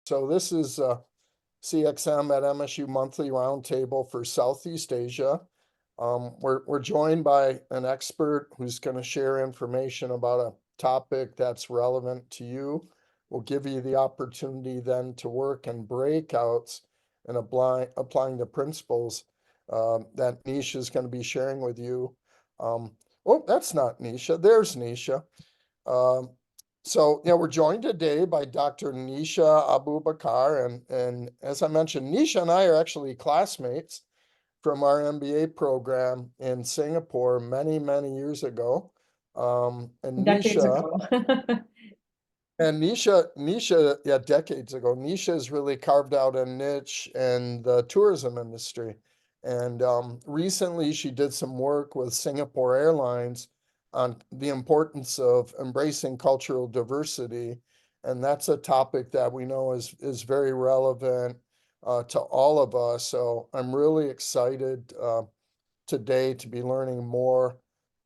So this is CXM at MSU Monthly Roundtable for Southeast Asia. We're joined by an expert who's going to share information about a topic that's relevant to you. We'll give you the opportunity then to work in breakouts and applying the principles that Nisha is going to be sharing with you. Oh, that's not Nisha. There's Nisha. So, we're joined today by Dr. Nisha Abu Bakar. And as I mentioned, Nisha and I are actually classmates from our MBA program in Singapore many, many years ago. And Decades Nisha, ago. and Nisha, yeah, decades ago, Nisha has really carved out a niche in the tourism industry. And recently she did some work with Singapore Airlines on the importance of embracing cultural diversity. And that's a topic that we know is very relevant to all of us. So I'm really excited today to be learning more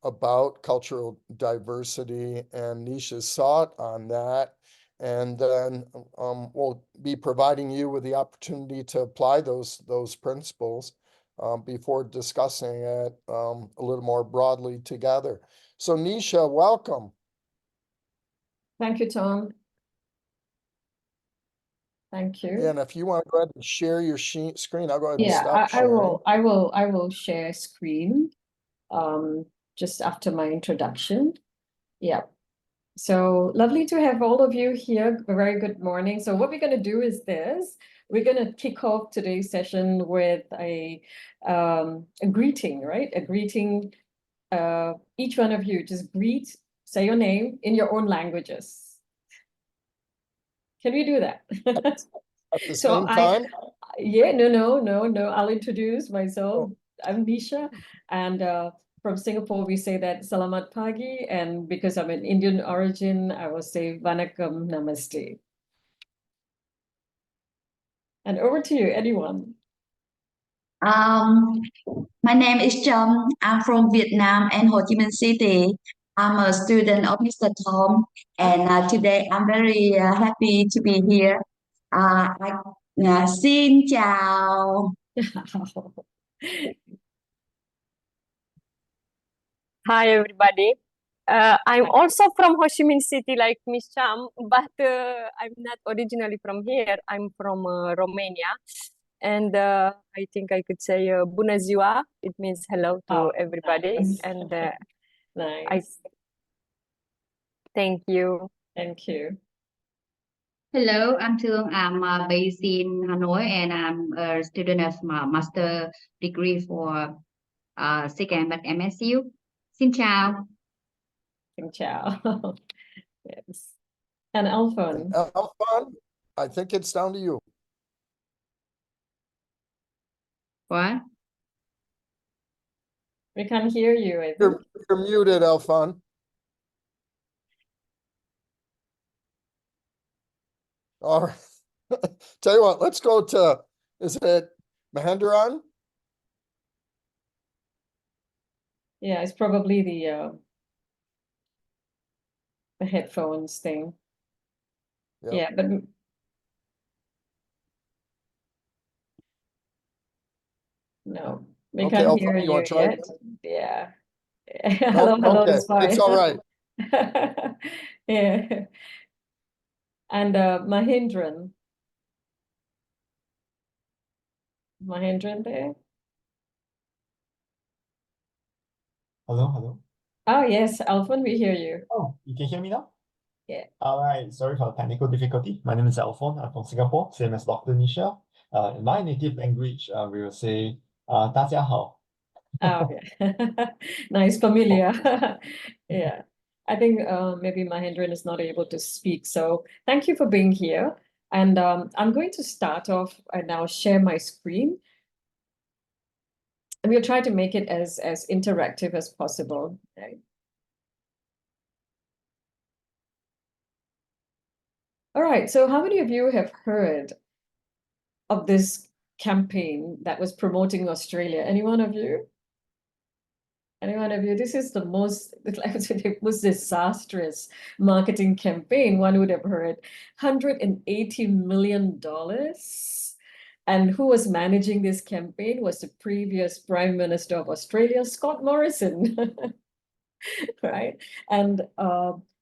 about cultural diversity and Nisha's thought on that. And then we'll be providing you with the opportunity to apply those principles before discussing it a little more broadly together. So Nisha, welcome. Thank you, Tom. Thank you. Yeah, and if you want to go ahead and share your screen, I'll go ahead and Yeah, stop sharing. I will share screen just after my introduction. Yeah. So lovely to have all of you here. A very good morning. So what we're going to do is this. We're going to kick off today's session with a greeting, right? A greeting. Each one of you just say your name in your own languages. Can we do that? At the same time? Yeah, no. I'll introduce myself. I'm Nisha, and from Singapore, we say that Selamat Pagi, and because I'm an Indian origin, I will say Vanakkam Namaste. And over to you, anyone. My name is Trâm. I'm from Vietnam and Ho Chi Minh City. I'm a student of Mr. Tom, and today I'm very happy to be here. Xin chào. Hi, everybody. I'm also from Ho Chi Minh City, like Miss Cham, but I'm not originally from here. I'm from Romania. And I think I could say Bună ziua. It means hello to everybody. Nice. And nice. Thank you. Thank you. Hello, I'm Thương. I'm based in Hanoi, and I'm a student of my master degree for CXM at MSU. Xin chào. Xin chào. Yes. And Alphon. Alphon, I think it's down to you. What? We can't hear you, I think. You're muted, Alphon. All right. Tell you what, let's go to, is it Mahendran? Yeah, it's probably the headphones thing. Yep. Yeah, but no, we can't hear you yet. Yeah. Hello, okay. It's fine. It's all right. Yeah. And Mahendran there? Hello. Oh, yes, Alphon, we hear you. Oh, you can hear me now? Yeah. All right. Sorry for the technical difficulty. My name is Alphon. I'm from Singapore, same as Dr. Nisha. In my native language, we will say 大家好. Oh, yeah. Nice, familiar. Yeah. I think maybe Mahendran is not able to speak. So thank you for being here. And I'm going to start off and now share my screen. And we'll try to make it as interactive as possible. Okay. All right, so how many of you have heard of this campaign that was promoting Australia? Any one of you? Any one of you? This is the most, the most disastrous marketing campaign one would have heard. $180 million. And who was managing this campaign was the previous Prime Minister of Australia, Scott Morrison. Right? And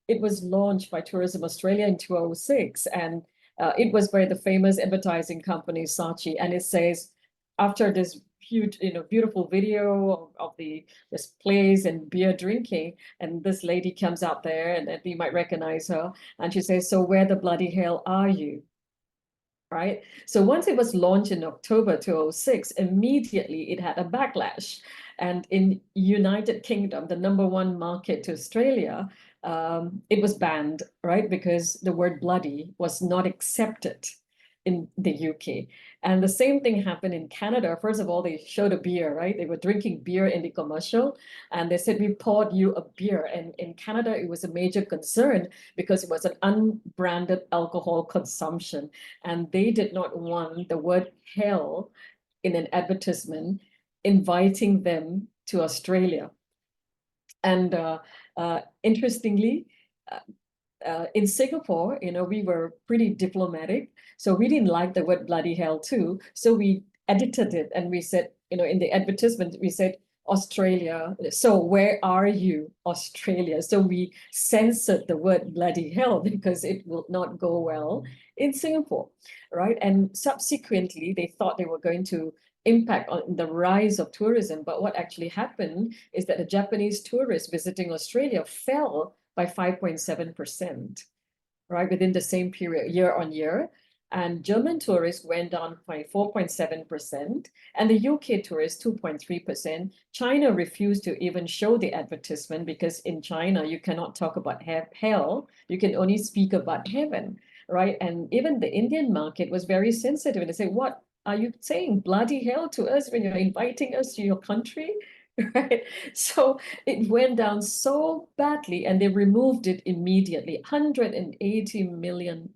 it was launched by Tourism Australia in 2006. And it was by the famous advertising company, Saatchi. And it says, after this huge, beautiful video of this place and beer drinking, and this lady comes out there, and you might recognize her, and she says, "So where the bloody hell are you?" Right? So once it was launched in October 2006, immediately it had a backlash. And in United Kingdom, the #1 market to Australia, it was banned, right? Because the word bloody was not accepted in the UK. And the same thing happened in Canada. First of all, they showed a beer, right? They were drinking beer in the commercial, and they said, "We poured you a beer." And in Canada, it was a major concern because it was an unbranded alcohol consumption. And they did not want the word hell in an advertisement inviting them to Australia. And interestingly, in Singapore, we were pretty diplomatic. So we didn't like the word bloody hell too. So we edited it and we said, in the advertisement, we said, Australia. So where are you, Australia? So we censored the word bloody hell because it will not go well in Singapore, right? And subsequently, they thought they were going to impact on the rise of tourism. But what actually happened is that the Japanese tourists visiting Australia fell by 5.7%, right, within the same period, year on year. And German tourists went down by 4.7%, and the UK tourists 2.3%. China refused to even show the advertisement because in China, you cannot talk about hell, you can only speak about heaven, right? And even the Indian market was very sensitive, and they say, "What are you saying bloody hell to us when you're inviting us to your country?" Right? So it went down so badly, and they removed it immediately, $180 million.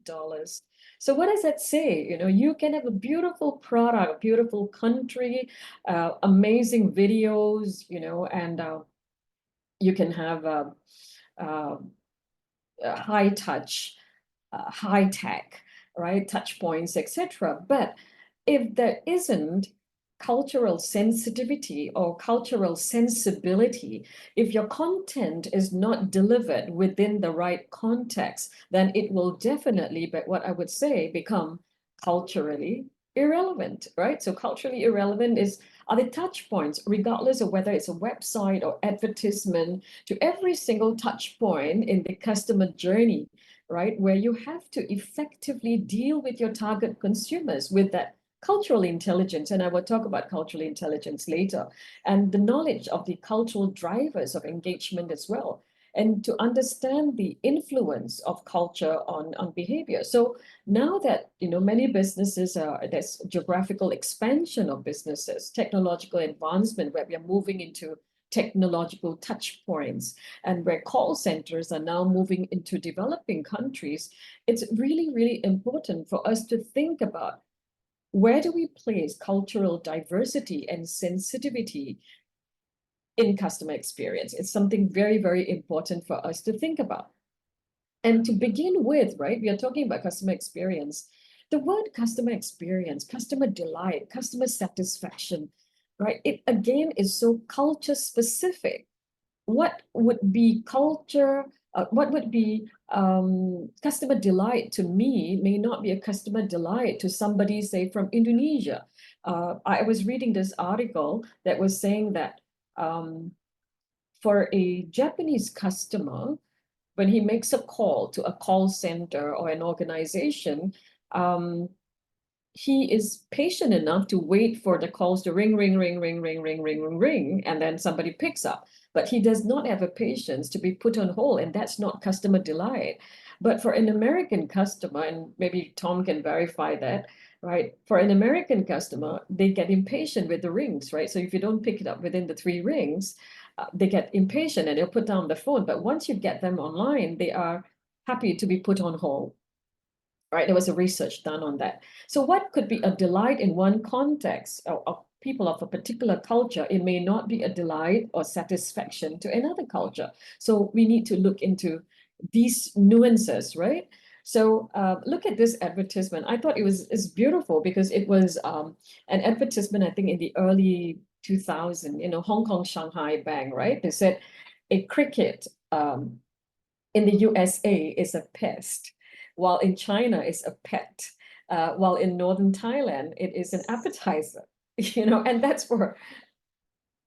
So what does that say? You can have a beautiful product, beautiful country, amazing videos, and you can have high touch, high tech, right? Touch points, etc. But if there isn't cultural sensitivity or cultural sensibility, if your content is not delivered within the right context, then it will definitely, but what I would say, become culturally irrelevant, right? So culturally irrelevant are the touch points, regardless of whether it's a website or advertisement, to every single touch point in the customer journey, right? Where you have to effectively deal with your target consumers with that cultural intelligence, and I will talk about cultural intelligence later, and the knowledge of the cultural drivers of engagement as well, and to understand the influence of culture on behavior. So now that, many businesses there's geographical expansion of businesses, technological advancement, where we are moving into technological touch points, and where call centers are now moving into developing countries, it's really, really important for us to think about, where do we place cultural diversity and sensitivity in customer experience? It's something very, very important for us to think about. And to begin with, right, we are talking about customer experience. The word customer experience, customer delight, customer satisfaction, right? It again is so culture specific. What would be culture? What would be customer delight to me may not be a customer delight to somebody, say, from Indonesia. I was reading this article that was saying that for a Japanese customer, when he makes a call to a call center or an organization, he is patient enough to wait for the calls to ring, ring, ring, ring, ring, ring, ring, ring, ring, and then somebody picks up. But he does not have a patience to be put on hold, and that's not customer delight. But for an American customer, and maybe Tom can verify that, right? For an American customer, they get impatient with the rings, right? So if you don't pick it up within the 3 rings, they get impatient and they'll put down the phone. But once you get them online, they are happy to be put on hold. Right, there was a research done on that. So what could be a delight in one context, or people of a particular culture, it may not be a delight or satisfaction to another culture. So we need to look into these nuances, right? So look at this advertisement. I thought it's beautiful because it was an advertisement, I think in the early 2000, Hong Kong, Shanghai Bank, right? They said a cricket in the USA is a pest, while in China it's a pet, while in Northern Thailand it is an appetizer, and that's for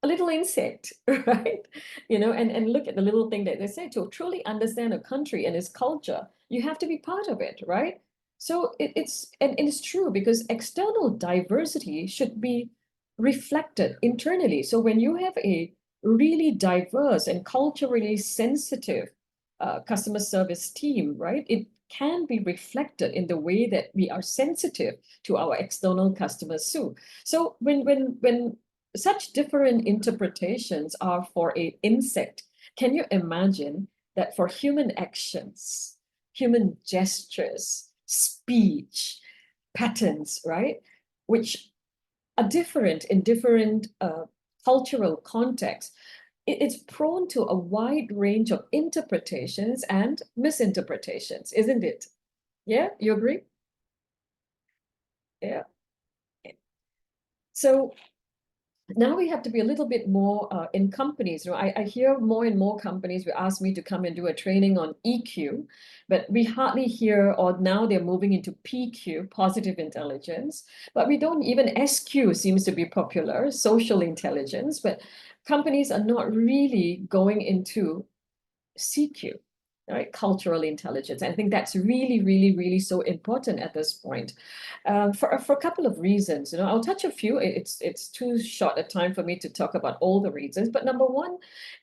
a little insect, right? And look at the little thing that they say, to truly understand a country and its culture, you have to be part of it, right? So it's true, because external diversity should be reflected internally. So when you have a really diverse and culturally sensitive customer service team, right, it can be reflected in the way that we are sensitive to our external customers too. So when such different interpretations are for an insect, can you imagine that for human actions, human gestures, speech, patterns, right, which are different in different cultural contexts, it's prone to a wide range of interpretations and misinterpretations, isn't it? Yeah, you agree? Yeah. So now we have to be a little bit more in companies. I hear more and more companies will ask me to come and do a training on EQ, but we hardly hear, or now they're moving into PQ, positive intelligence, but we don't even, SQ seems to be popular, social intelligence, but companies are not really going into CQ, right? Cultural intelligence. I think that's really, really, really so important at this point, for a couple of reasons. I'll touch a few. It's too short a time for me to talk about all the reasons. But number one,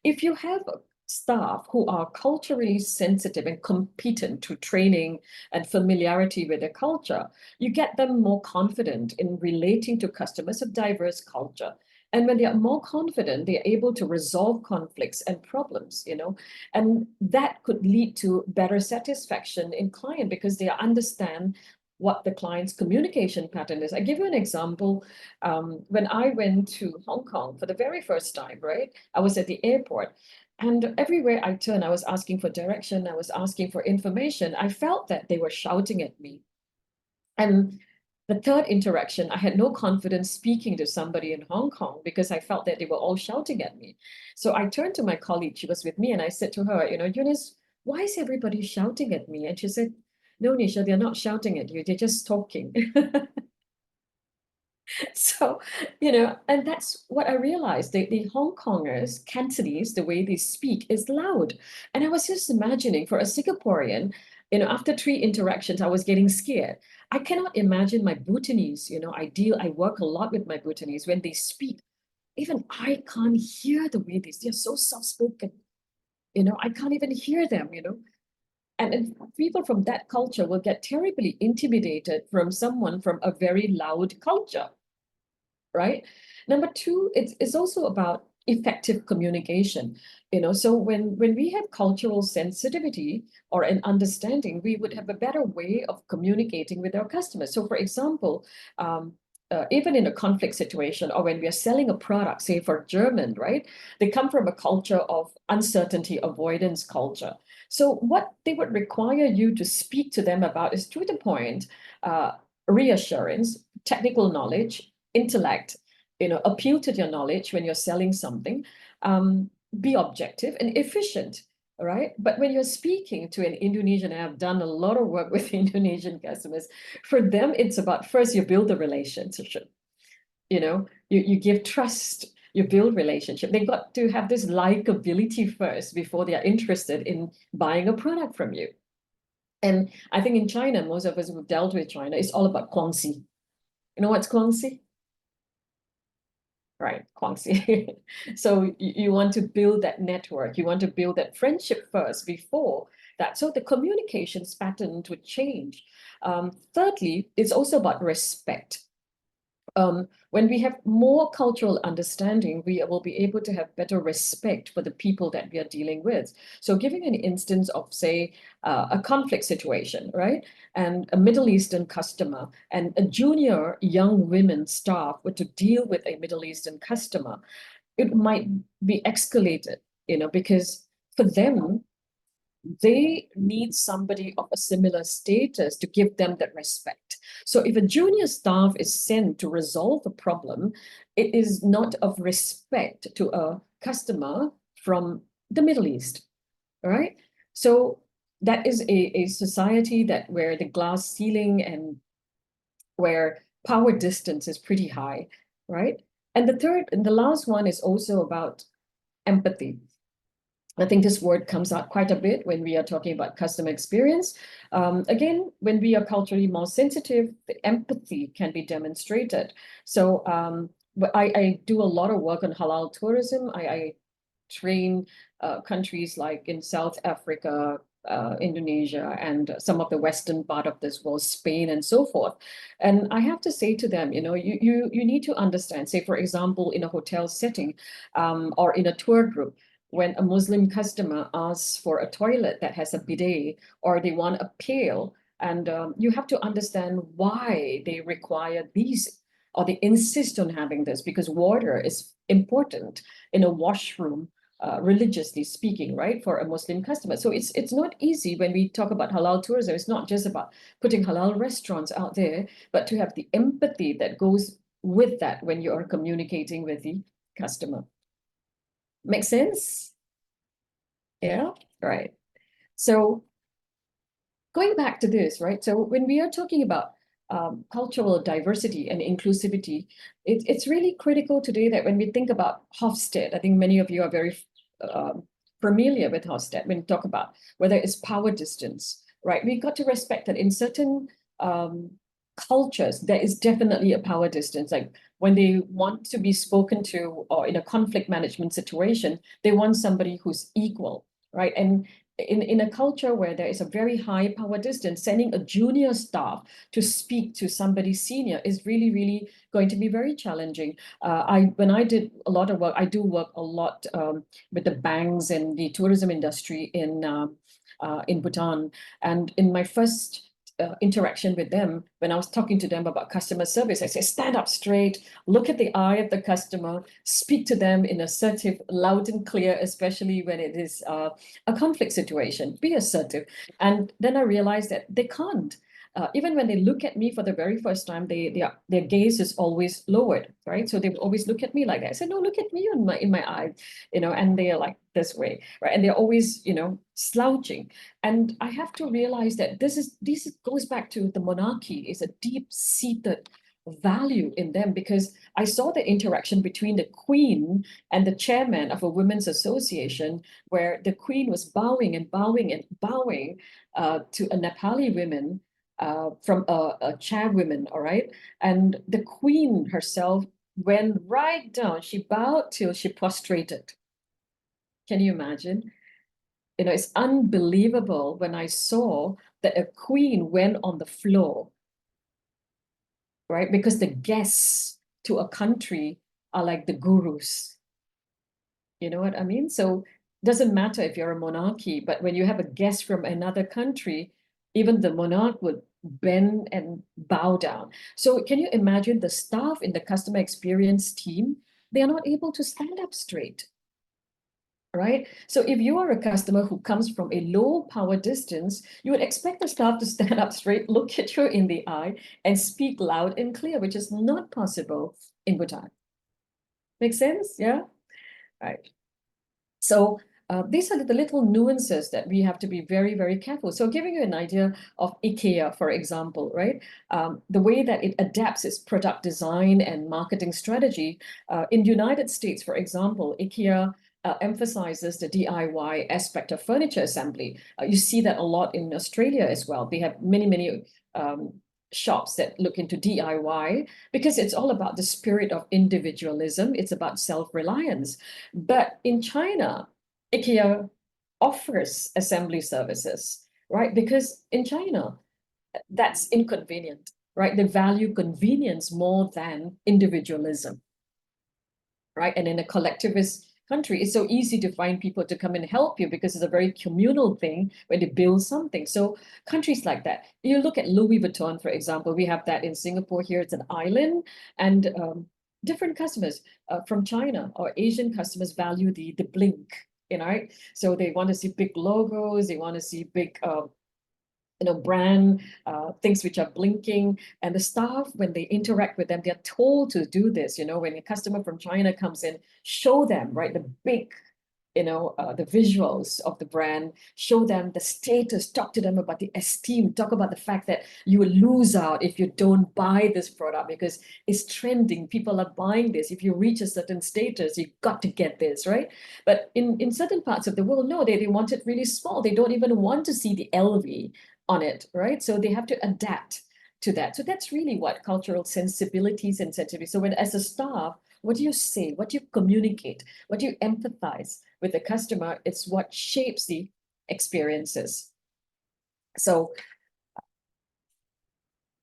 if you have staff who are culturally sensitive and competent to training and familiarity with the culture, you get them more confident in relating to customers of diverse culture. And when they are more confident, they are able to resolve conflicts and problems, and that could lead to better satisfaction in client, because they understand what the client's communication pattern is. I give you an example. When I went to Hong Kong for the very first time, right, I was at the airport, and everywhere I turned, I was asking for direction, I was asking for information. I felt that they were shouting at me. And the third interaction, I had no confidence speaking to somebody in Hong Kong because I felt that they were all shouting at me. So I turned to my colleague, she was with me, and I said to her, Eunice, why is everybody shouting at me? And she said, no, Nisha, they're not shouting at you, they're just talking. So, and that's what I realized. The Hong Kongers, Cantonese, the way they speak is loud. And I was just imagining, for a Singaporean, after 3 interactions, I was getting scared. I cannot imagine my Bhutanese, I work a lot with my Bhutanese. When they speak, even I can't hear the way they're so soft-spoken. I can't even hear them, And people from that culture will get terribly intimidated from someone from a very loud culture. Right? Number 2, it's also about effective communication. So when we have cultural sensitivity or an understanding, we would have a better way of communicating with our customers. So for example, even in a conflict situation, or when we are selling a product, say for German, right? They come from a culture of uncertainty avoidance culture. So what they would require you to speak to them about is, to the point, reassurance, technical knowledge, intellect, appeal to their knowledge when you're selling something, be objective and efficient, right? But when you're speaking to an Indonesian, I have done a lot of work with Indonesian customers, for them, it's about, first you build the relationship, you give trust, you build relationship. They got to have this likability first before they are interested in buying a product from you. And I think in China, most of us who've dealt with China, it's all about Guangxi. You know what's Guangxi? Right, Guangxi. So you want to build that network, you want to build that friendship first before that. So the communications pattern would change. Thirdly, it's also about respect. when we have more cultural understanding, we will be able to have better respect for the people that we are dealing with. So giving an instance of, say, a conflict situation, right? And a Middle Eastern customer and a junior young women staff were to deal with a Middle Eastern customer, it might be escalated, because for them, they need somebody of a similar status to give them that respect. So if a junior staff is sent to resolve a problem, it is not of respect to a customer from the Middle East, right? So that is a society where the glass ceiling and where power distance is pretty high, right? And the last one is also about empathy. I think this word comes out quite a bit when we are talking about customer experience. Again, when we are culturally more sensitive, the empathy can be demonstrated. So I do a lot of work on halal tourism. I train countries like in South Africa, Indonesia, and some of the western part of this world, Spain and so forth. And I have to say to them, you need to understand, say, for example, in a hotel setting or in a tour group, when a Muslim customer asks for a toilet that has a bidet or they want a pail, and you have to understand why they require these or they insist on having this, because water is important in a washroom, religiously speaking, right, for a Muslim customer. So it's not easy when we talk about halal tourism. It's not just about putting halal restaurants out there, but to have the empathy that goes with that when you are communicating with the customer. Make sense? Yeah, right. So going back to this, right? So when we are talking about cultural diversity and inclusivity, it's really critical today that when we think about Hofstede, I think many of you are very familiar with Hofstede when we talk about whether it's power distance, right? We've got to respect that in certain cultures, there is definitely a power distance. Like when they want to be spoken to or in a conflict management situation, they want somebody who's equal, right? And in a culture where there is a very high power distance, sending a junior staff to speak to somebody senior is really, really going to be very challenging. When I did a lot of work, I do work a lot with the banks and the tourism industry in Bhutan. And in my first interaction with them, when I was talking to them about customer service, I say, stand up straight, look at the eye of the customer, speak to them in assertive, loud and clear, especially when it is a conflict situation, be assertive. And then I realized that they can't. Even when they look at me for the very first time, their gaze is always lowered, right? So they would always look at me like that. I said, no, look at me in my eye, and they are like this way, right? And they're always, slouching. And I have to realize that this goes back to the monarchy, is a deep-seated value in them, because I saw the interaction between the queen and the chairman of a women's association, where the queen was bowing and bowing and bowing to a Nepali woman from a chairwoman, all right? And the queen herself went right down. She bowed till she prostrated. Can you imagine? It's unbelievable when I saw that a queen went on the floor, right? Because the guests to a country are like the gurus. You know what I mean? So it doesn't matter if you're a monarchy, but when you have a guest from another country, even the monarch would bend and bow down. So can you imagine the staff in the customer experience team? They are not able to stand up straight, right? So if you are a customer who comes from a low power distance, you would expect the staff to stand up straight, look at you in the eye, and speak loud and clear, which is not possible in Bhutan. Make sense? Yeah? Right. So these are the little nuances that we have to be very, very careful. So giving you an idea of IKEA, for example, right? The way that it adapts its product design and marketing strategy. In the United States, for example, IKEA emphasizes the DIY aspect of furniture assembly. You see that a lot in Australia as well. They have many, many shops that look into DIY, because it's all about the spirit of individualism. It's about self-reliance. But in China, IKEA offers assembly services, right? Because in China, that's inconvenient, right? They value convenience more than individualism, right? And in a collectivist country, it's so easy to find people to come and help you because it's a very communal thing where they build something. So countries like that, you look at Louis Vuitton, for example, we have that in Singapore here, it's an island, and different customers from China or Asian customers value the blink, you know, right? So they want to see big logos, they want to see big brand things which are blinking, and the staff, when they interact with them, they're told to do this. When a customer from China comes in, show them, right, the big the visuals of the brand, show them the status, talk to them about the esteem, talk about the fact that you will lose out if you don't buy this product because it's trending, people are buying this. If you reach a certain status, you've got to get this, right? But in certain parts of the world, no, they want it really small. They don't even want to see the LV on it, right? So they have to adapt to that. So that's really what cultural sensibilities and sensitivities. So when, as a staff, what do you say? What do you communicate? What do you empathize with the customer? It's what shapes the experiences. So,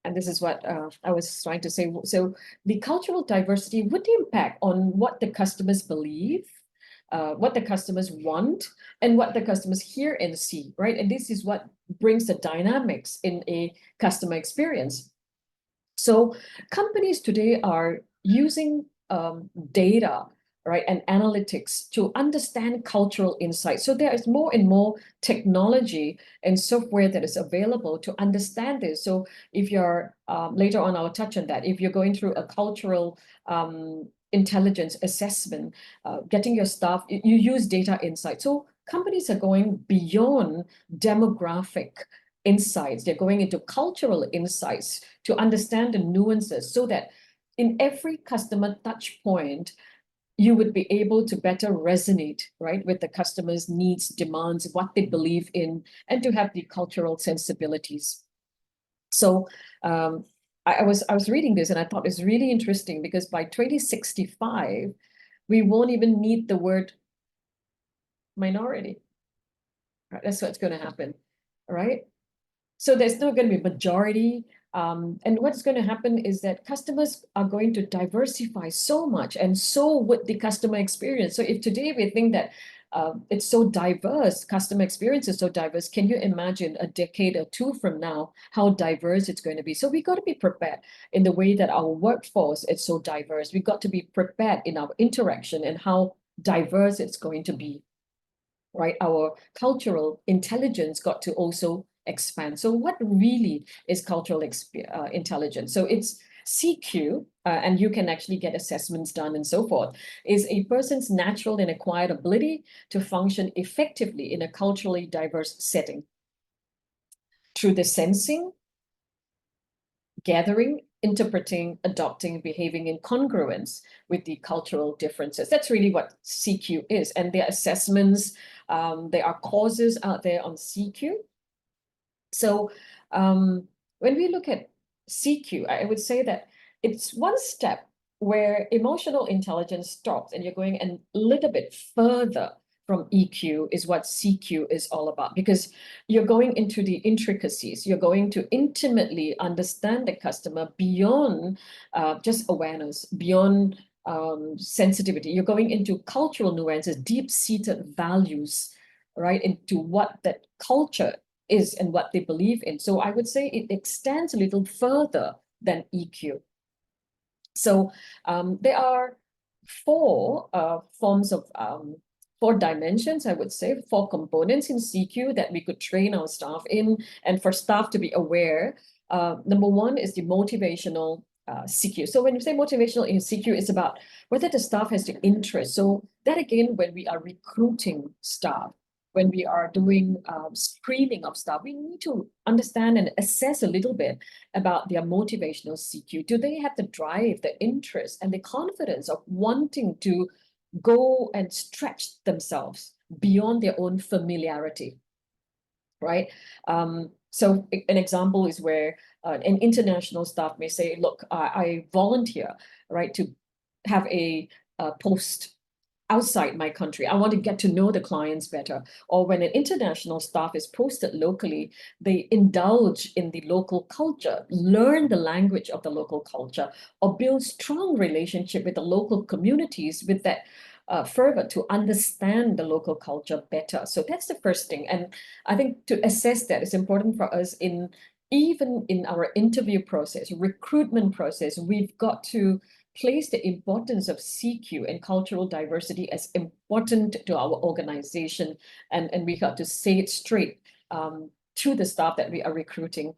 and this is what I was trying to say. So the cultural diversity would impact on what the customers believe, what the customers want, and what the customers hear and see, right? And this is what brings the dynamics in a customer experience. So companies today are using data, right, and analytics to understand cultural insights. So there is more and more technology and software that is available to understand this. So if you're, later on, I'll touch on that. If you're going through a cultural intelligence assessment, getting your staff, you use data insights. So companies are going beyond demographic insights. They're going into cultural insights to understand the nuances so that in every customer touch point, you would be able to better resonate, right, with the customer's needs, demands, what they believe in, and to have the cultural sensibilities. So I was reading this and I thought it's really interesting because by 2065, we won't even need the word minority. Right? That's what's going to happen, right? So there's not going to be majority. And what's going to happen is that customers are going to diversify so much, and so would the customer experience. So if today we think that it's so diverse, customer experience is so diverse, can you imagine a decade or two from now how diverse it's going to be? So we got to be prepared in the way that our workforce is so diverse. We got to be prepared in our interaction and how diverse it's going to be, right? Our cultural intelligence got to also expand. So what really is cultural intelligence? So it's CQ, and you can actually get assessments done and so forth, is a person's natural and acquired ability to function effectively in a culturally diverse setting through the sensing, gathering, interpreting, adopting, behaving in congruence with the cultural differences. That's really what CQ is. And there are assessments, there are courses out there on CQ. So when we look at CQ, I would say that it's one step where emotional intelligence stops and you're going a little bit further from EQ is what CQ is all about, because you're going into the intricacies. You're going to intimately understand the customer beyond just awareness, beyond sensitivity. You're going into cultural nuances, deep-seated values, right, into what that culture is and what they believe in. So I would say it extends a little further than EQ. So there are four forms of four dimensions, I would say, four components in CQ that we could train our staff in, and for staff to be aware. Number one is the motivational CQ. So when you say motivational in CQ, it's about whether the staff has the interest. So that again, when we are recruiting staff, when we are doing screening of staff, we need to understand and assess a little bit about their motivational CQ. Do they have the drive, the interest, and the confidence of wanting to go and stretch themselves beyond their own familiarity, right? So an example is where an international staff may say, look, I volunteer, right, to have a post outside my country. I want to get to know the clients better. Or when an international staff is posted locally, they indulge in the local culture, learn the language of the local culture, or build strong relationship with the local communities with that fervor to understand the local culture better. So that's the first thing. And I think to assess that, it's important for us even in our interview process, recruitment process, we've got to place the importance of CQ and cultural diversity as important to our organization. And we got to say it straight to the staff that we are recruiting.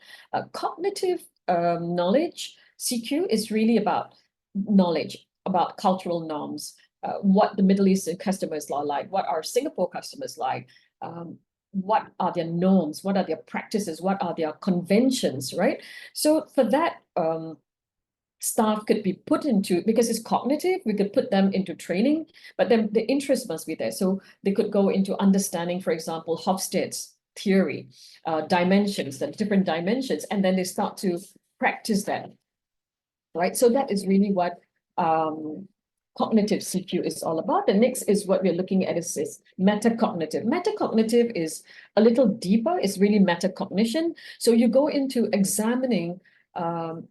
Cognitive knowledge, CQ is really about knowledge, about cultural norms, what the Middle Eastern customers are like, what are Singapore customers like, what are their norms, what are their practices, what are their conventions, right? So for that, staff could be put into, because it's cognitive, we could put them into training, but then the interest must be there. So they could go into understanding, for example, Hofstede's theory, dimensions, the different dimensions, and then they start to practice that, right? So that is really what cognitive CQ is all about. The next is what we're looking at is metacognitive. Metacognitive is a little deeper, it's really metacognition. So you go into examining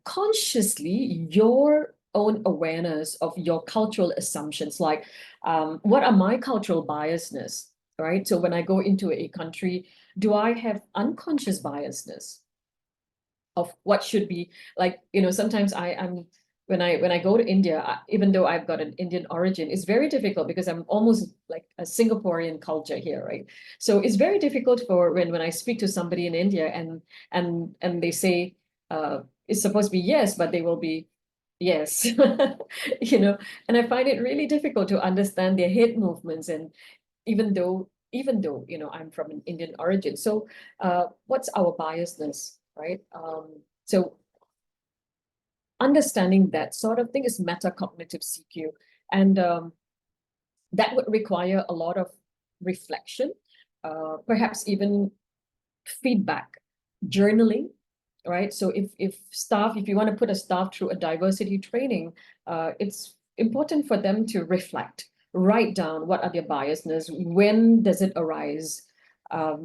consciously your own awareness of your cultural assumptions, like what are my cultural biasness, right? So when I go into a country, do I have unconscious biasness of what should be, like, you know, sometimes I'm when I go to India, even though I've got an Indian origin, it's very difficult because I'm almost like a Singaporean culture here, right? So it's very difficult for when I speak to somebody in India and they say it's supposed to be yes, but they will be yes, you know, and I find it really difficult to understand their head movements. And even though, you know, I'm from an Indian origin, so what's our biasness, right? So understanding that sort of thing is metacognitive CQ. And that would require a lot of reflection, perhaps even feedback, journaling, right? So if you want to put a staff through a diversity training, it's important for them to reflect, write down what are their biasness, when does it arise?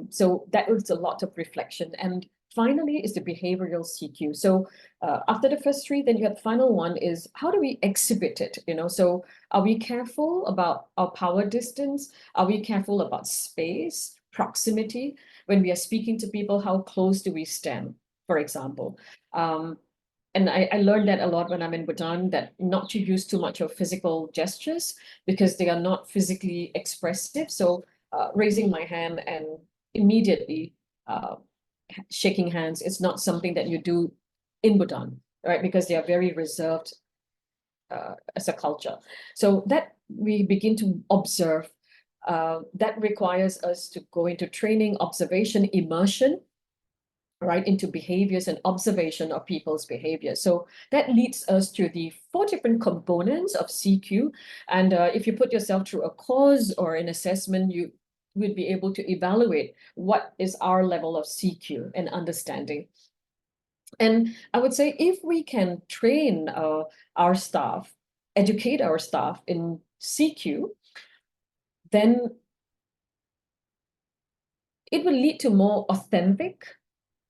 So that is a lot of reflection. And finally is the behavioral CQ. So after the first three, then you have the final one is how do we exhibit it? You know, so are we careful about our power distance? Are we careful about space, proximity? When we are speaking to people, how close do we stand, for example? And I learned that a lot when I'm in Bhutan, that not to use too much of physical gestures because they are not physically expressive. So raising my hand and immediately shaking hands is not something that you do in Bhutan, right? Because they are very reserved as a culture. So that we begin to observe, that requires us to go into training, observation, immersion, right, into behaviors and observation of people's behavior. So that leads us to the 4 different components of CQ. And if you put yourself through a course or an assessment, you would be able to evaluate what is our level of CQ and understanding. And I would say if we can train our staff, educate our staff in CQ, then it will lead to more authentic,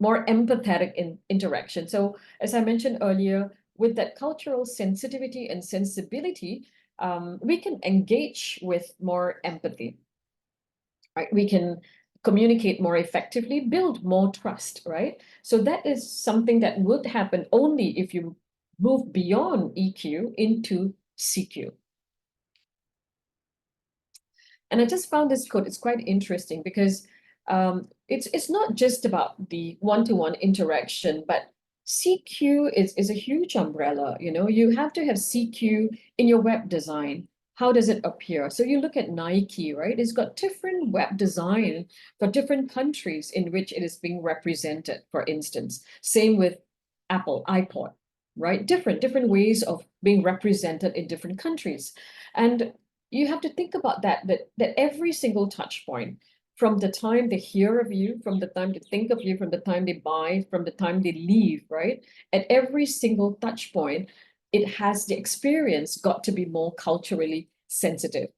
more empathetic interaction. So as I mentioned earlier, with that cultural sensitivity and sensibility, we can engage with more empathy, right? We can communicate more effectively, build more trust, right? So that is something that would happen only if you move beyond EQ into CQ. And I just found this quote, it's quite interesting because it's not just about the one-to-one interaction, but CQ is a huge umbrella. You know, you have to have CQ in your web design. How does it appear? So you look at Nike, right? It's got different web design for different countries in which it is being represented, for instance. Same with Apple, iPod, right? Different ways of being represented in different countries. And you have to think about that every single touch point, from the time they hear of you, from the time they think of you, from the time they buy, from the time they leave, right? At every single touch point, it has the experience got to be more culturally sensitive.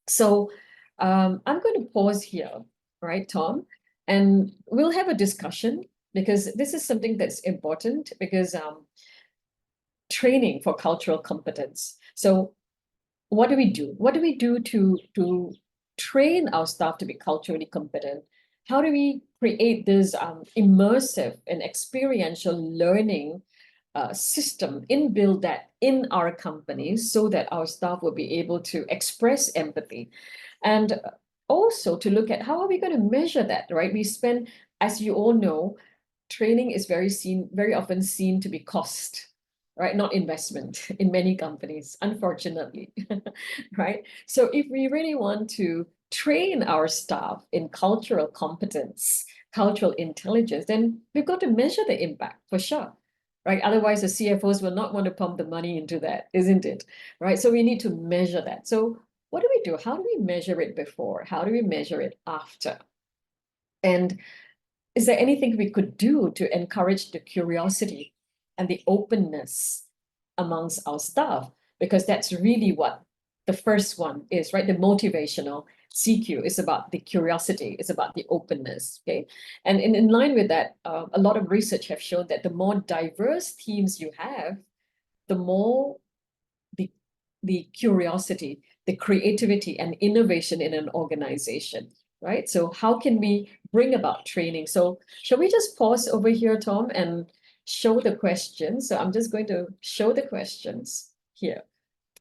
So I'm going to pause here, right, Tom? And we'll have a discussion because this is something that's important because training for cultural competence. So what do we do? What do we do to train our staff to be culturally competent? How do we create this immersive and experiential learning system, inbuild that in our companies so that our staff will be able to express empathy? And also to look at how are we going to measure that, right? We spend, as you all know, training is very often seen to be cost, right? Not investment in many companies, unfortunately, right? So if we really want to train our staff in cultural competence, cultural intelligence, then we've got to measure the impact for sure, right? Otherwise, the CFOs will not want to pump the money into that, isn't it? Right? So we need to measure that. So what do we do? How do we measure it before? How do we measure it after? And is there anything we could do to encourage the curiosity and the openness amongst our staff? Because that's really what the first one is, right? The motivational CQ is about the curiosity, it's about the openness, okay? And in line with that, a lot of research have shown that the more diverse teams you have, the more the curiosity, the creativity and innovation in an organization, right? So how can we bring about training? So shall we just pause over here, Tom, and show the questions? So I'm just going to show the questions here.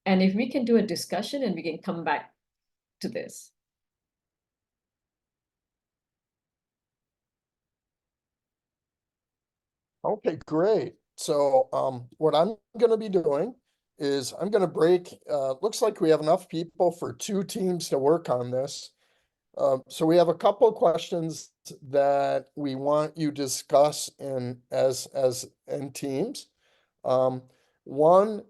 And if we can do a discussion and we can come back to this. Okay, great. So what I'm going to be doing is I'm going to break, looks like we have enough people for 2 teams to work on this. So we have a couple of questions that we want you to discuss in teams. One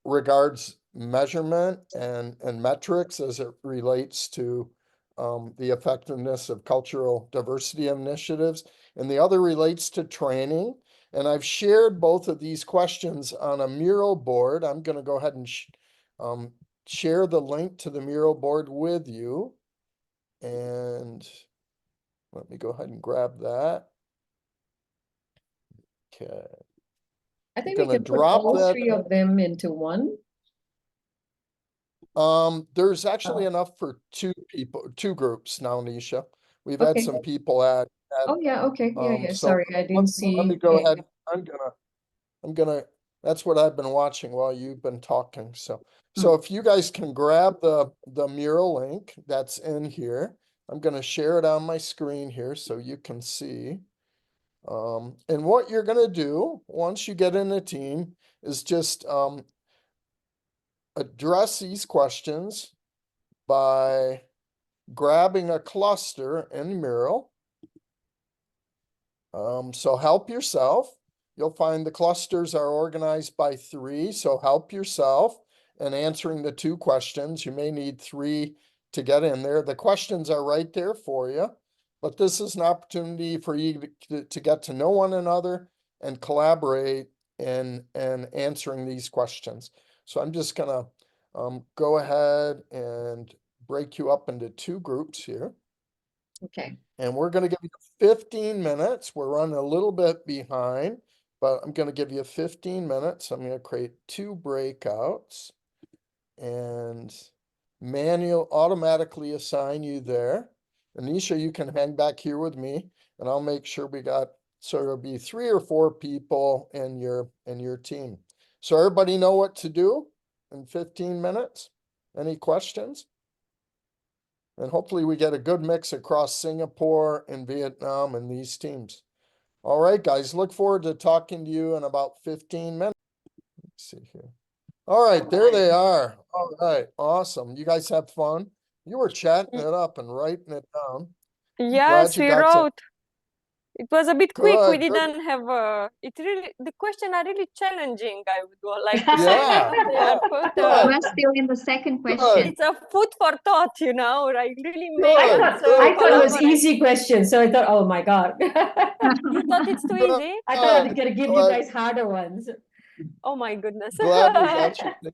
regards measurement and metrics as it relates to the effectiveness of cultural diversity initiatives, and the other relates to training. And I've shared both of these questions on a mural board. I'm going to go ahead and share the link to the mural board with you. And let me go ahead and grab that. Okay. I think we gonna can put drop all that 3 of them into one. There's actually enough for 2 groups now, Nisha. We've had Okay. some people add. Oh yeah, okay. Yeah. So Sorry, I didn't let me see. go Yeah. ahead. I'm gonna, that's what I've been watching while you've been talking. So if you guys can grab the mural link that's in here, I'm gonna share it on my screen here so you can see. And what you're gonna do once you get in a team is just address these questions by grabbing a cluster in mural. So help yourself. You'll find the clusters are organized by 3. So help yourself in answering the 2 questions. You may need 3 to get in there. The questions are right there for you, but this is an opportunity for you to get to know one another and collaborate in answering these questions. So I'm just gonna go ahead and break you up into 2 groups here. Okay. And we're going to give you 15 minutes. We're running a little bit behind, but I'm going to give you 15 minutes. I'm going to create 2 breakouts and automatically assign you there. Anisha, you can hang back here with me and I'll make sure we got, so it'll be 3 or 4 people in your team. So everybody know what to do in 15 minutes? Any questions? And hopefully we get a good mix across Singapore and Vietnam and these teams. All right, guys, look forward to talking to you in about 15 minutes. Let's see here. All right, there they are. All right, awesome. You guys have fun. You were chatting it up and writing it down. Yes, we wrote. It was a bit quick. We Good, good. didn't have the questions are really challenging, I would like to say. Yeah, They are put, good. We're still in the second Good. question. it's a food for thought, you know, like really Good, make I us thought it was collaborate. easy question, so I thought, oh my God. You thought it's too Good. easy? I thought I was gonna give you guys harder ones. Oh my goodness. Glad we got you.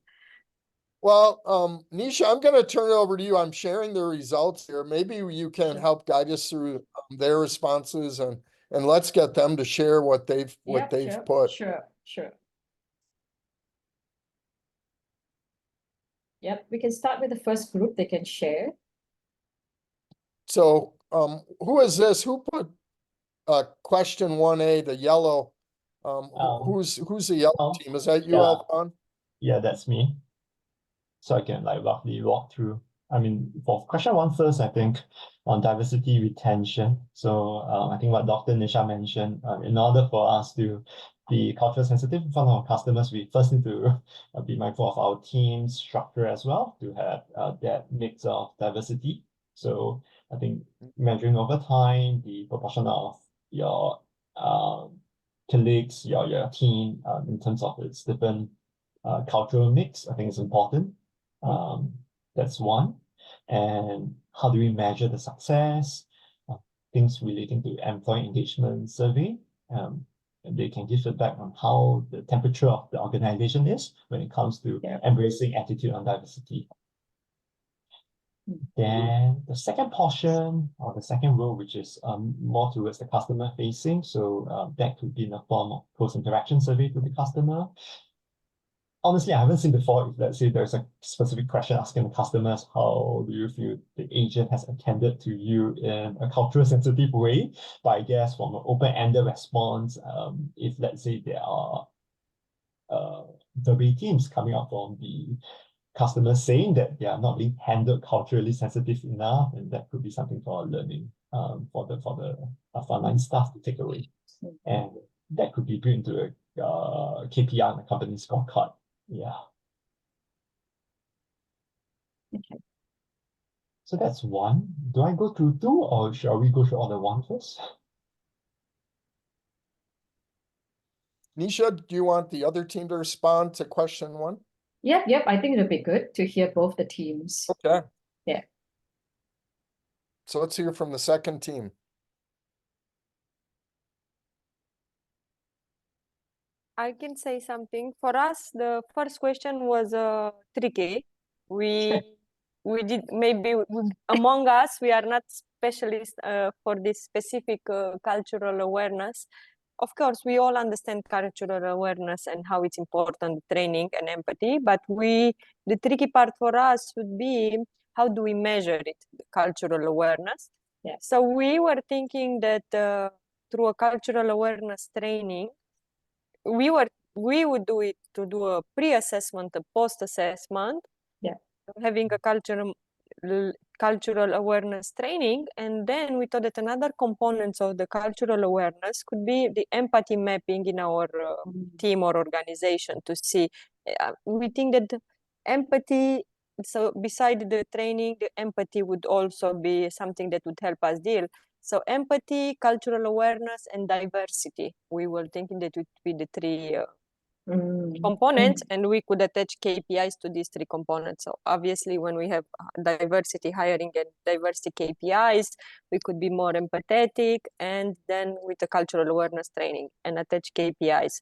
Well, Nisha, I'm going to turn it over to you. I'm sharing the results here. Maybe you can help guide us through their responses and let's get them to share what they've put. Sure. Yep, we can start with the first group. They can share. So, who is this? Who put question 1A, the yellow? Who's the yellow team? Is that you, yeah. Alphon? Yeah, that's me. So I can like roughly walk through. I mean, for question 1 first, I think on diversity retention. So I think what Dr. Nisha mentioned, in order for us to be culture sensitive in front of our customers, we first need to be mindful of our team structure as well to have that mix of diversity. So I think measuring over time the proportion of your colleagues, your team in terms of its different cultural mix, I think is important. That's one. And how do we measure the success? Things relating to employee engagement survey. They can give feedback on how the temperature of the organization is when it comes to embracing attitude on diversity. Then the second portion or the second row, which is more towards the customer facing. So that could be in the form of post-interaction survey to the customer. Honestly, I haven't seen before if, let's say, there's a specific question asking the customers, how do you feel the agent has attended to you in a cultural sensitive way? But I guess from an open-ended response, if let's say there are verbatims coming out from the customers saying that they are not being handled culturally sensitive enough, and that could be something for our learning for the frontline staff to take away. And that could be built into a KPI on the company scorecard. Yeah. Okay. So that's one. Do I go through two, or shall we go through all the one first? Nisha, do you want the other team to respond to question 1? Yep. I think it'll be good to hear both the teams. Okay. Yeah. So let's hear from the second team. I can say something. For us, the first question was tricky. We did among us, we are not specialists for this specific cultural awareness. Of course, we all understand cultural awareness and how it's important, training and empathy, but the tricky part for us would be, how do we measure it, the cultural awareness? Yeah. So we were thinking that through a cultural awareness training, we would do it to do a pre-assessment, a post-assessment, having a cultural awareness training, and then we thought that another component of the cultural awareness could be the empathy mapping in our team or organization to see. We think that empathy, so beside the training, the empathy would also be something that would help us deal. So empathy, cultural awareness, and diversity. We were thinking that would be the three components, and we could attach KPIs to these three components. So obviously, when we have diversity hiring and diversity KPIs, we could be more empathetic, and then with the cultural awareness training and attach KPIs.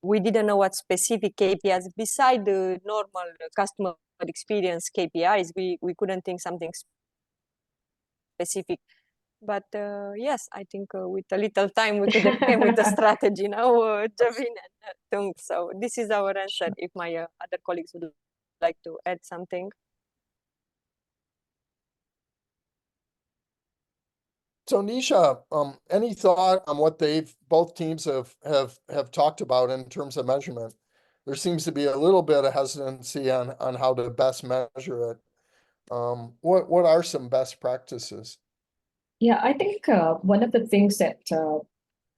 We didn't know what specific KPIs beside the normal customer experience KPIs. We couldn't think something specific. But yes, I think with a little time we could have came with a strategy now, Javin and Tung. So this is our answer. If my other colleagues would like to add something. So Nisha, any thought on what both teams have talked about in terms of measurement? There seems to be a little bit of hesitancy on how to best measure it. What are some best practices? Yeah, I think one of the things that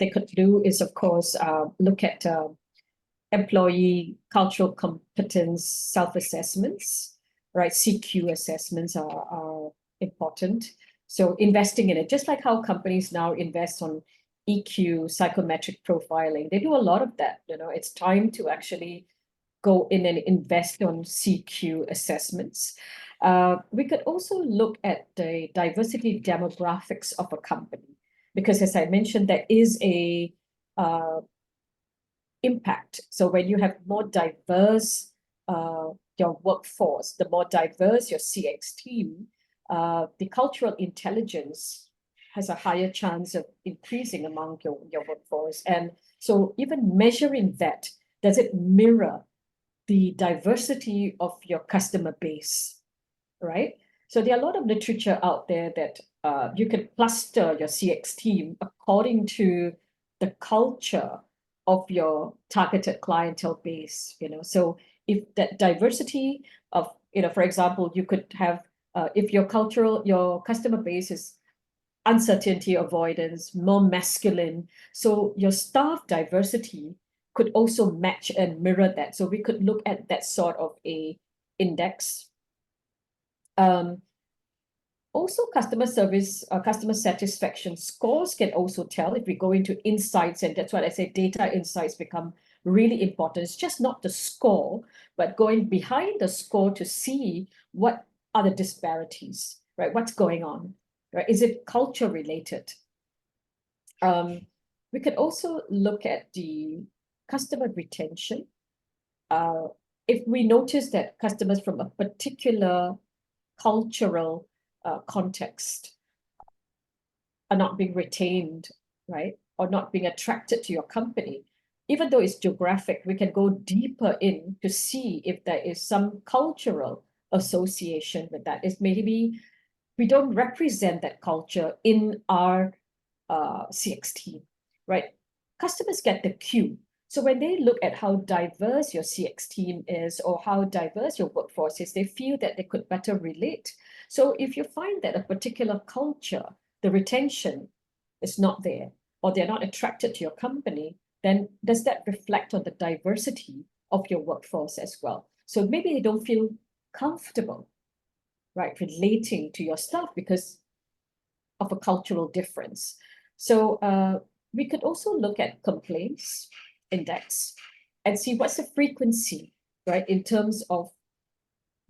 they could do is, of course, look at employee cultural competence self-assessments, right? CQ assessments are important. So investing in it, just like how companies now invest on EQ, psychometric profiling, they do a lot of that. It's time to actually go in and invest on CQ assessments. We could also look at the diversity demographics of a company, because as I mentioned, there is a impact. So when you have more diverse your workforce, the more diverse your CX team, the cultural intelligence has a higher chance of increasing among your workforce. And so even measuring that, does it mirror the diversity of your customer base, right? So there are a lot of literature out there that you can cluster your CX team according to the culture of your targeted clientele base, So if that diversity of, for example, you could have, if your customer base is uncertainty avoidance, more masculine. So your staff diversity could also match and mirror that. So we could look at that sort of a index. Also, customer service, customer satisfaction scores can also tell if we go into insights, and that's what I say, data insights become really important. It's just not the score, but going behind the score to see what are the disparities, right? What's going on, right? Is it culture related? We could also look at the customer retention. If we notice that customers from a particular cultural context are not being retained, right? Or not being attracted to your company, even though it's geographic, we can go deeper in to see if there is some cultural association with that. Is maybe we don't represent that culture in our CX team, right? Customers get the cue. So when they look at how diverse your CX team is or how diverse your workforce is, they feel that they could better relate. So if you find that a particular culture, the retention is not there, or they're not attracted to your company, then does that reflect on the diversity of your workforce as well? So maybe they don't feel comfortable, right, relating to your staff because of a cultural difference. So we could also look at complaints index and see what's the frequency, right, in terms of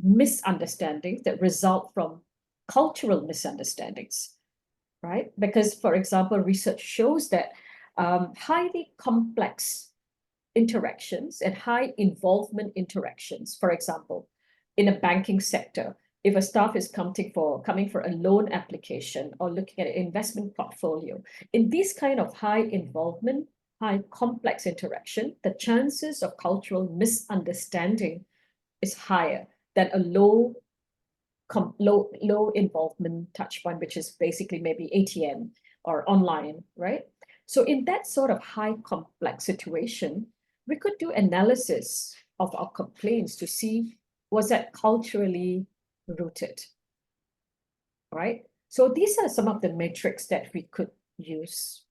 misunderstandings that result from cultural misunderstandings, right? Because, for example, research shows that highly complex interactions and high involvement interactions, for example, in a banking sector, if a staff is coming for a loan application or looking at an investment portfolio, in this kind of high involvement, high complex interaction, the chances of cultural misunderstanding is higher than a low involvement touch point, which is basically maybe ATM or online, right? So in that sort of high complex situation, we could do analysis of our complaints to see, was that culturally rooted, right? So these are some of the metrics that we could use.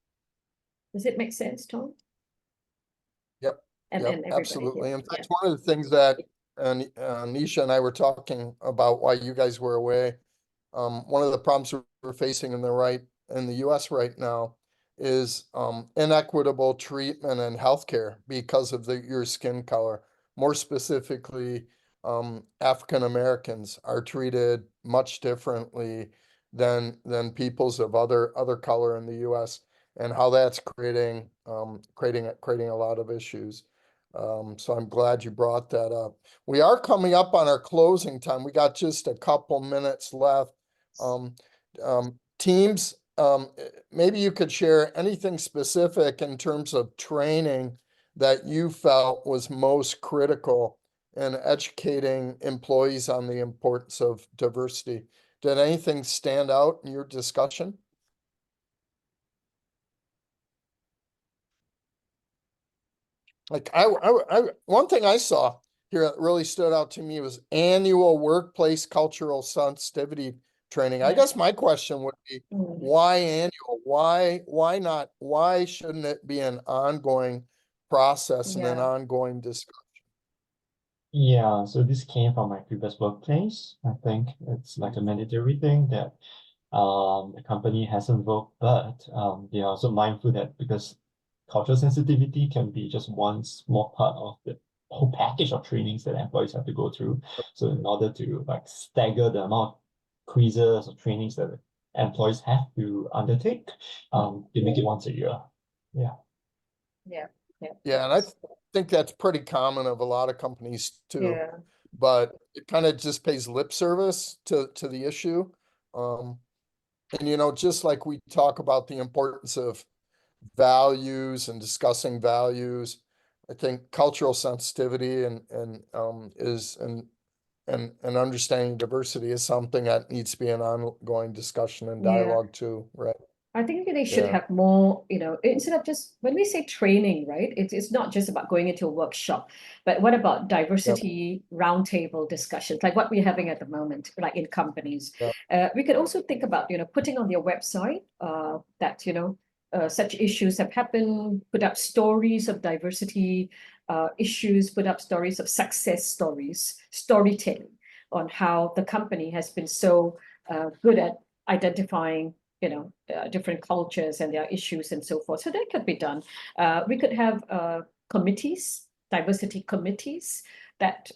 Does it make sense, Tom? Yep. And Yep, everybody absolutely. here. In fact, one of the things that Nisha and I were talking about while you guys were away, one of the problems we're facing in the US right now is inequitable treatment in healthcare because of your skin color. More specifically, African Americans are treated much differently than peoples of other color in the US, and how that's creating a lot of issues. So I'm glad you brought that up. We are coming up on our closing time. We got just a couple minutes left. Teams, maybe you could share anything specific in terms of training that you felt was most critical in educating employees on the importance of diversity. Did anything stand out in your discussion? Like one thing I saw here that really stood out to me was annual workplace cultural sensitivity training. I guess my question would be, why annual? Why not? Why shouldn't it be an ongoing process and an ongoing discussion? Yeah, so this came from my previous workplace. I think it's like a mandatory thing that the company has invoked, but they are also mindful that because cultural sensitivity can be just one small part of the whole package of trainings that employees have to go through. So in order to like stagger the amount of quizzes or trainings that employees have to undertake, they make it once a year. Yeah. Yeah. Yeah, and I think that's pretty common of a lot of companies too. Yeah. But it kind of just pays lip service to the issue. And you know, just like we talk about the importance of values and discussing values, I think cultural sensitivity and understanding diversity is something that needs to be an ongoing discussion and Yeah. dialogue too, right? I think they should Yeah. have more, you know, instead of just, when we say training, right, it's not just about going into a workshop, but what about diversity roundtable discussions, like what we're having at the moment, like in companies. We could also think about, you know, putting on their website that, you know, such issues have happened, put up stories of diversity issues, put up stories of success stories, storytelling on how the company has been so good at identifying, you know, different cultures and their issues and so forth. So that could be done. We could have committees, diversity committees that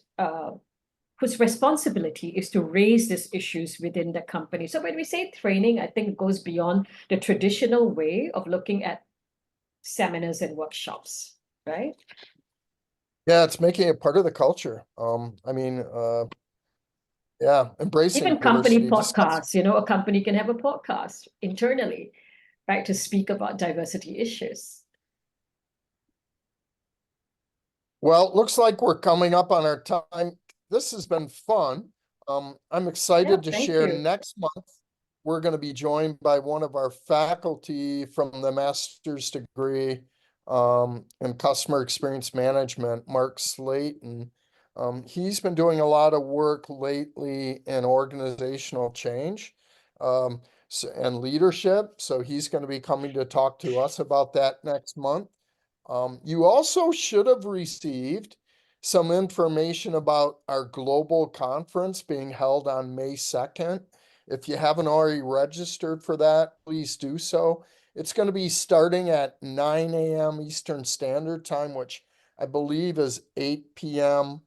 whose responsibility is to raise these issues within the company. So when we say training, I think it goes beyond the traditional way of looking at seminars and workshops, right? Yeah, it's making it part of the culture. I mean, yeah, embracing Even company diversity. podcasts, you know, a company can have a podcast internally, right, to speak about diversity issues. Well, it looks like we're coming up on our time. This has been fun. I'm excited to thank share you. next month. We're going to be joined by one of our faculty from the master's degree in customer experience management, Mark Slayton. He's been doing a lot of work lately in organizational change and leadership. So he's going to be coming to talk to us about that next month. You also should have received some information about our global conference being held on May 2nd. If you haven't already registered for that, please do so. It's going to be starting at 9 a.m. Eastern Standard Time, which I believe is 8 p.m.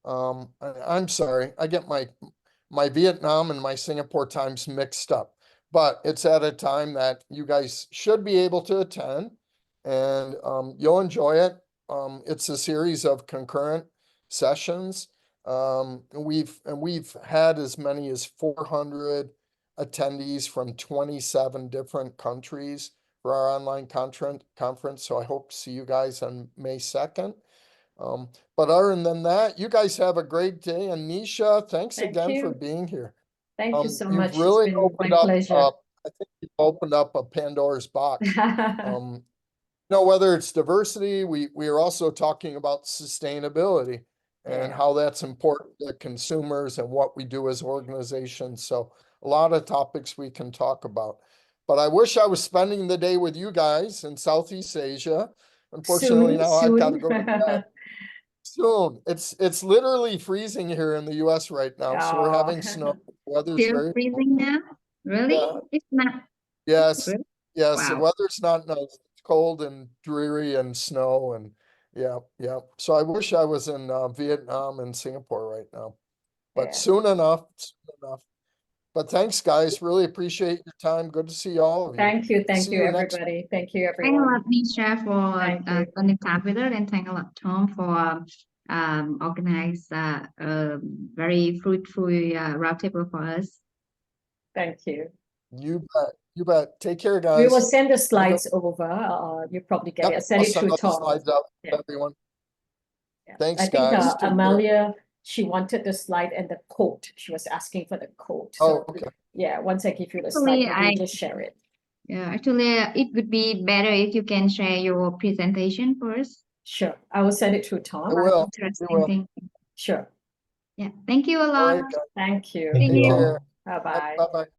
I'm sorry, I get my Vietnam and my Singapore times mixed up, but it's at a time that you guys should be able to attend, and you'll enjoy it. It's a series of concurrent sessions. We've had as many as 400 attendees from 27 different countries for our online conference. So I hope to see you guys on May 2nd. But other than that, you guys have a great day. And Nisha, thanks Thank again for you. being here. Thank you so You've much. really It's been opened my up, pleasure. I think you've opened up a Pandora's box. Whether it's diversity, we are also talking about sustainability and Yeah. how that's important to consumers and what we do as organizations. So a lot of topics we can talk about. But I wish I was spending the day with you guys in Southeast Asia. Unfortunately, now I've got to go to bed. Soon. It's literally freezing here in the US right now. So we're having snow. The weather's Still very freezing now? Really? Yeah. It's not. Yes. Really? Yes, the Wow. weather's not nice. It's cold and dreary and snow and yeah. So I wish I was in Vietnam and Singapore right now, but Yeah. soon enough. But thanks, guys. Really appreciate your time. Good to see all of you. Thank you, See you next. everybody. Thank you, Thank a everyone. lot, Nisha, for Thank you. spending time with us, and thank a lot, Tom, for organize a very fruitful roundtable for us. Thank you. You bet. You bet. Take care, guys. We will send the Have a good- slides over. You probably get it. I'll send I'll it send through out the Tom. slides out to Yeah. everyone. Yeah. Thanks, I think guys. Take care. Amalia, she wanted the slide and the quote. She was asking for the quote. Oh, So okay. yeah, once I give you the Actually, slide, maybe you just share it. Yeah, actually, it would be better if you can share your presentation first. Sure. I will send it through Tom. I will. Interesting I will. thing. Sure. Yeah, thank you a All lot. right, guys. Thank you. Thank See you you. all. Bye-bye. Bye-bye.